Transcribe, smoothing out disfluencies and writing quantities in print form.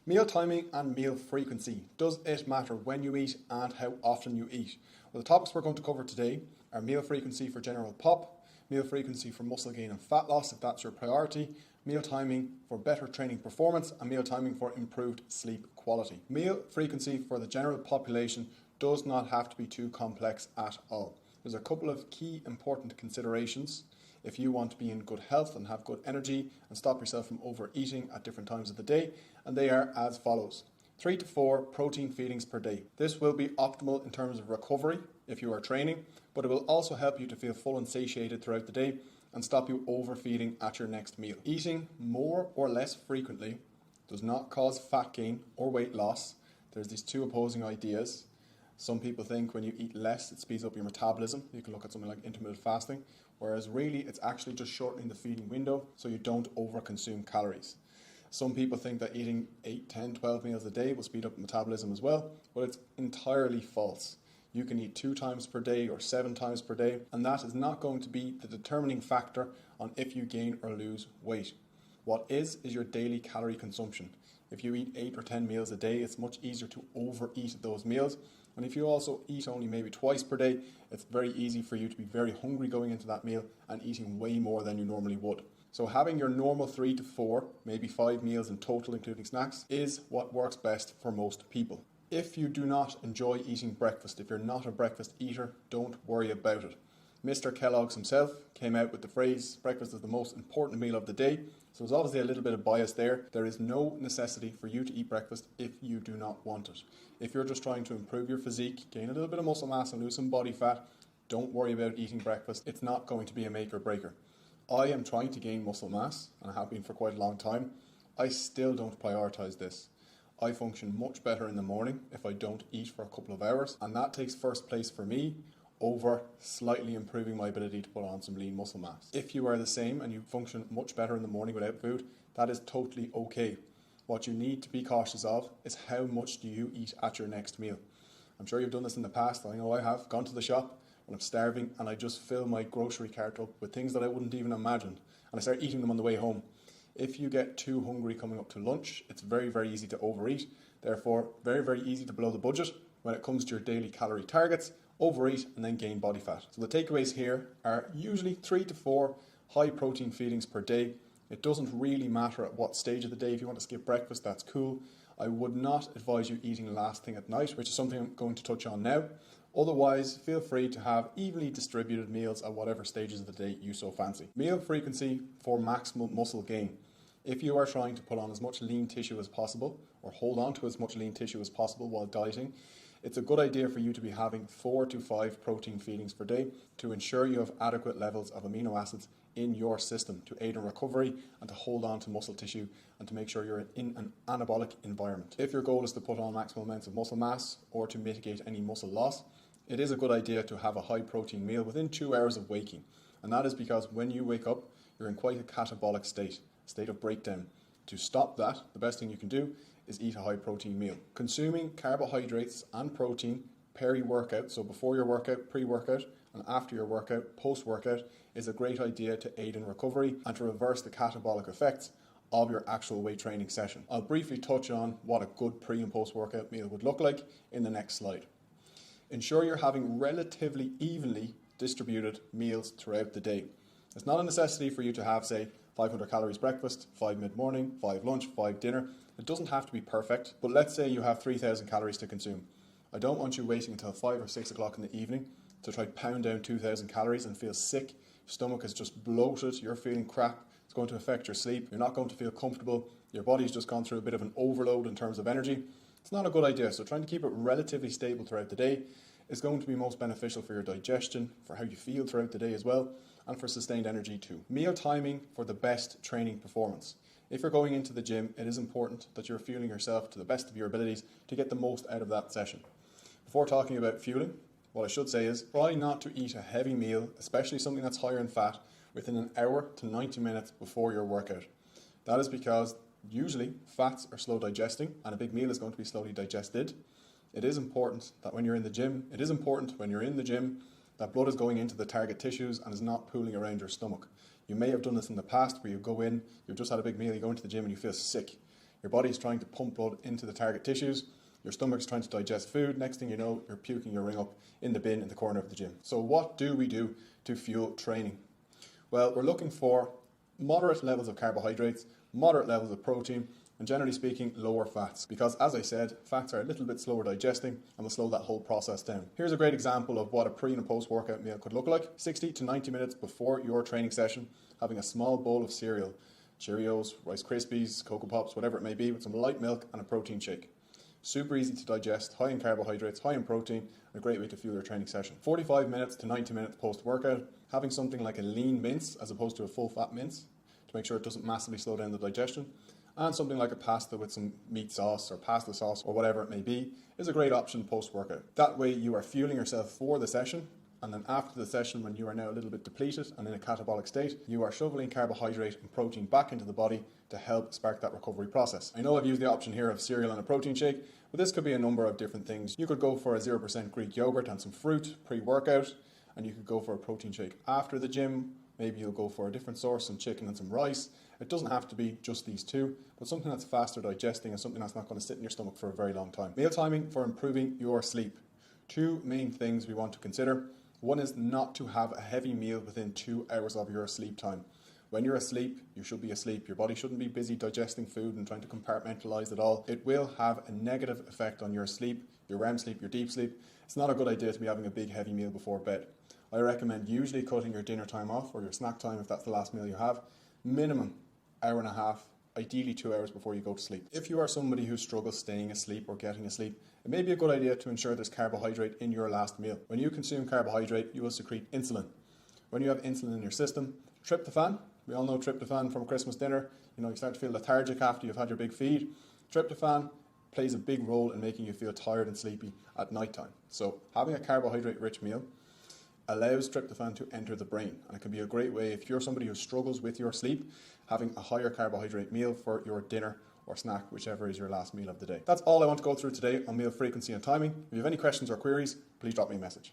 Meal timing and meal frequency. Does it matter when you eat and how often you eat? Well, the topics we're going to cover today are meal frequency for general pop, meal frequency for muscle gain and fat loss if that's your priority, meal timing for better training performance, and meal timing for improved sleep quality. Meal frequency for the general population does not have to be too complex at all. There's a couple of key important considerations if you want to be in good health and have good energy and stop yourself from overeating at different times of the day, and they are as follows. 3 to 4 protein feedings per day. This will be optimal in terms of recovery if you are training, but it will also help you to feel full and satiated throughout the day and stop you overfeeding at your next meal. Eating more or less frequently does not cause fat gain or weight loss. There's these two opposing ideas. Some people think when you eat less, it speeds up your metabolism. You can look at something like intermittent fasting, whereas really it's actually just shortening the feeding window so you don't overconsume calories. Some people think that eating 8, 10, 12 meals a day will speed up metabolism as well, but it's entirely false. You can eat 2 times per day or 7 times per day, and that is not going to be the determining factor on if you gain or lose weight. What is your daily calorie consumption. If you eat 8 or 10 meals a day, it's much easier to overeat those meals. And if you also eat only maybe twice per day, it's very easy for you to be very hungry going into that meal and eating way more than you normally would. So having your normal 3 to 4, maybe 5 meals in total including snacks, is what works best for most people. If you do not enjoy eating breakfast, if you're not a breakfast eater, don't worry about it. Mr. Kellogg's himself came out with the phrase, breakfast is the most important meal of the day. So there's obviously a little bit of bias there. There is no necessity for you to eat breakfast if you do not want it. If you're just trying to improve your physique, gain a little bit of muscle mass and lose some body fat, don't worry about eating breakfast. It's not going to be a make or breaker. I am trying to gain muscle mass and I have been for quite a long time. I still don't prioritize this. I function much better in the morning if I don't eat for a couple of hours, and that takes first place for me over slightly improving my ability to put on some lean muscle mass. If you are the same and you function much better in the morning without food, that is totally okay. What you need to be cautious of is how much do you eat at your next meal. I'm sure you've done this in the past. I know I have gone to the shop when I'm starving and I just fill my grocery cart up with things that I wouldn't even imagine, and I start eating them on the way home. If you get too hungry coming up to lunch, it's very, very easy to overeat. Therefore, very, very easy to blow the budget when it comes to your daily calorie targets, overeat and then gain body fat. So the takeaways here are usually 3 to 4 high protein feedings per day. It doesn't really matter at what stage of the day. If you want to skip breakfast, that's cool. I would not advise you eating last thing at night, which is something I'm going to touch on now. Otherwise, feel free to have evenly distributed meals at whatever stages of the day you so fancy. Meal frequency for maximal muscle gain. If you are trying to put on as much lean tissue as possible, or hold on to as much lean tissue as possible while dieting, it's a good idea for you to be having 4 to 5 protein feedings per day to ensure you have adequate levels of amino acids in your system to aid in recovery and to hold on to muscle tissue and to make sure you're in an anabolic environment. If your goal is to put on maximal amounts of muscle mass or to mitigate any muscle loss, it is a good idea to have a high protein meal within 2 hours of waking. And that is because when you wake up, you're in quite a catabolic state of breakdown. To stop that, the best thing you can do is eat a high protein meal. Consuming carbohydrates and protein peri-workout, so before your workout, pre-workout, and after your workout, post-workout, is a great idea to aid in recovery and to reverse the catabolic effects of your actual weight training session. I'll briefly touch on what a good pre and post-workout meal would look like in the next slide. Ensure you're having relatively evenly distributed meals throughout the day. It's not a necessity for you to have, say, 500 calories breakfast, 5 mid-morning, 5 lunch, 5 dinner. It doesn't have to be perfect, but let's say you have 3,000 calories to consume. I don't want you waiting until 5 or 6 o'clock in the evening to try to pound down 2,000 calories and feel sick. Your stomach is just bloated, you're feeling crap, it's going to affect your sleep, you're not going to feel comfortable, your body's just gone through a bit of an overload in terms of energy. It's not a good idea, so trying to keep it relatively stable throughout the day is going to be most beneficial for your digestion, for how you feel throughout the day as well, and for sustained energy too. Meal timing for the best training performance. If you're going into the gym, it is important that you're fueling yourself to the best of your abilities to get the most out of that session. Before talking about fueling, what I should say is try not to eat a heavy meal, especially something that's higher in fat, within an hour to 90 minutes before your workout. That is because usually fats are slow digesting and a big meal is going to be slowly digested. It is important that when you're in the gym, that blood is going into the target tissues and is not pooling around your stomach. You may have done this in the past where you go in, you've just had a big meal, you go into the gym and you feel sick. Your body's trying to pump blood into the target tissues. Your stomach's trying to digest food. Next thing you know, you're puking your ring up in the bin in the corner of the gym. So what do we do to fuel training? Well, we're looking for moderate levels of carbohydrates, moderate levels of protein, and generally speaking, lower fats. Because as I said, fats are a little bit slower digesting and will slow that whole process down. Here's a great example of what a pre and a post workout meal could look like. 60 to 90 minutes before your training session, having a small bowl of cereal, Cheerios, Rice Krispies, Cocoa Pops, whatever it may be, with some light milk and a protein shake. Super easy to digest, high in carbohydrates, high in protein, and a great way to fuel your training session. 45 minutes to 90 minutes post-workout, having something like a lean mince as opposed to a full-fat mince to make sure it doesn't massively slow down the digestion, and something like a pasta with some meat sauce or pasta sauce or whatever it may be is a great option post-workout. That way you are fueling yourself for the session, and then after the session, when you are now a little bit depleted and in a catabolic state, you are shoveling carbohydrate and protein back into the body to help spark that recovery process. I know I've used the option here of cereal and a protein shake, but this could be a number of different things. You could go for a 0% Greek yogurt and some fruit pre-workout, and you could go for a protein shake after the gym. Maybe you'll go for a different source, some chicken and some rice. It doesn't have to be just these two, but something that's faster digesting and something that's not going to sit in your stomach for a very long time. Meal timing for improving your sleep. Two main things we want to consider. One is not to have a heavy meal within 2 hours of your sleep time. When you're asleep, you should be asleep. Your body shouldn't be busy digesting food and trying to compartmentalize it all. It will have a negative effect on your sleep, your REM sleep, your deep sleep. It's not a good idea to be having a big heavy meal before bed. I recommend usually cutting your dinner time off or your snack time if that's the last meal you have. Minimum hour and a half, ideally 2 hours before you go to sleep. If you are somebody who struggles staying asleep or getting asleep, it may be a good idea to ensure there's carbohydrate in your last meal. When you consume carbohydrate, you will secrete insulin. When you have insulin in your system, tryptophan, we all know tryptophan from Christmas dinner, you start to feel lethargic after you've had your big feed. Tryptophan plays a big role in making you feel tired and sleepy at night time. So having a carbohydrate-rich meal allows tryptophan to enter the brain, and it can be a great way if you're somebody who struggles with your sleep, having a higher carbohydrate meal for your dinner or snack, whichever is your last meal of the day. That's all I want to go through today on meal frequency and timing. If you have any questions or queries, please drop me a message.